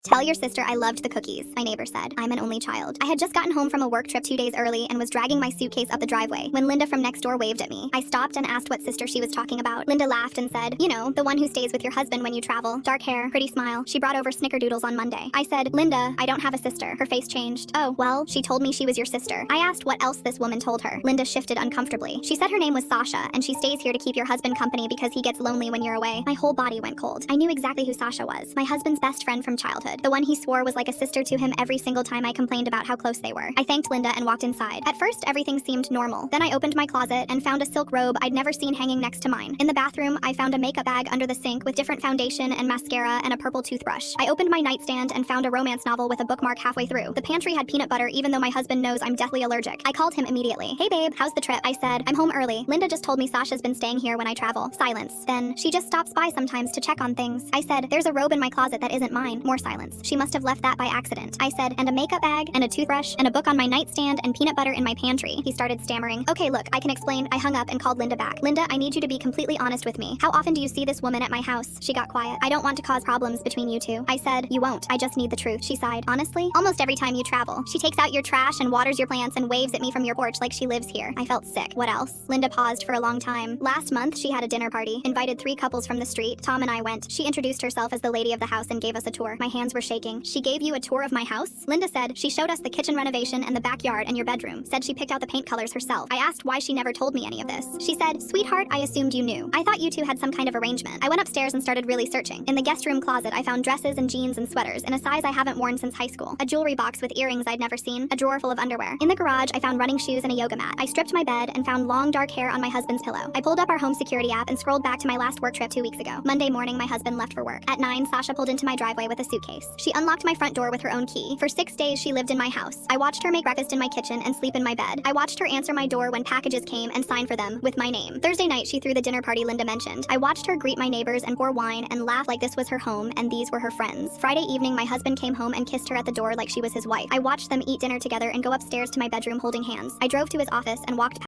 Tell your sister I loved the cookies, my neighbor said. I'm an only child. I had just gotten home from a work trip 2 days early and was dragging my suitcase up the driveway when Linda from next door waved at me. I stopped and asked what sister she was talking about. Linda laughed and said, you know, the one who stays with your husband when you travel. Dark hair, pretty smile. She brought over snickerdoodles on Monday. I said, Linda, I don't have a sister. Her face changed. Oh, well, she told me she was your sister. I asked what else this woman told her. Linda shifted uncomfortably. She said her name was Sasha and she stays here to keep your husband company because he gets lonely when you're away. My whole body went cold. I knew exactly who Sasha was. My husband's best friend from childhood. The one he swore was like a sister to him every single time I complained about how close they were. I thanked Linda and walked inside. At first, everything seemed normal. Then I opened my closet and found a silk robe I'd never seen hanging next to mine. In the bathroom, I found a makeup bag under the sink with different foundation and mascara and a purple toothbrush. I opened my nightstand and found a romance novel with a bookmark halfway through. The pantry had peanut butter even though my husband knows I'm deathly allergic. I called him immediately. Hey babe, how's the trip? I said, I'm home early. Linda just told me Sasha's been staying here when I travel. Silence. Then, she just stops by sometimes to check on things. I said, there's a robe in my closet that isn't mine. More silence. She must have left that by accident. I said, and a makeup bag, and a toothbrush, and a book on my nightstand, and peanut butter in my pantry. He started stammering. Okay, look, I can explain. I hung up and called Linda back. Linda, I need you to be completely honest with me. How often do you see this woman at my house? She got quiet. I don't want to cause problems between you two. I said, you won't. I just need the truth. She sighed. Honestly, almost every time you travel. She takes out your trash and waters your plants and waves at me from your porch like she lives here. I felt sick. What else? Linda paused for a long time. Last month, she had a dinner party, invited 3 couples from the street. Tom and I went. She introduced herself as the lady of the house and gave us a tour. My hands were shaking. She gave you a tour of my house? Linda said, she showed us the kitchen renovation and the backyard and your bedroom. Said she picked out the paint colors herself. I asked why she never told me any of this. She said, sweetheart, I assumed you knew. I thought you two had some kind of arrangement. I went upstairs and started really searching. In the guest room closet, I found dresses and jeans and sweaters in a size I haven't worn since high school. A jewelry box with earrings I'd never seen. A drawer full of underwear. In the garage, I found running shoes and a yoga mat. I stripped my bed and found long dark hair on my husband's pillow. I pulled up our home security app and scrolled back to my last work trip 2 weeks ago. Monday morning, my husband left for work. At 9, Sasha pulled into my driveway with a suitcase. She unlocked my front door with her own key. For 6 days, she lived in my house. I watched her make breakfast in my kitchen and sleep in my bed. I watched her answer my door when packages came and sign for them with my name. Thursday night, she threw the dinner party Linda mentioned. I watched her greet my neighbors and pour wine and laugh like this was her home and these were her friends. Friday evening, my husband came home and kissed her at the door like she was his wife. I watched them eat dinner together and go upstairs to my bedroom holding hands. I drove to his office and walked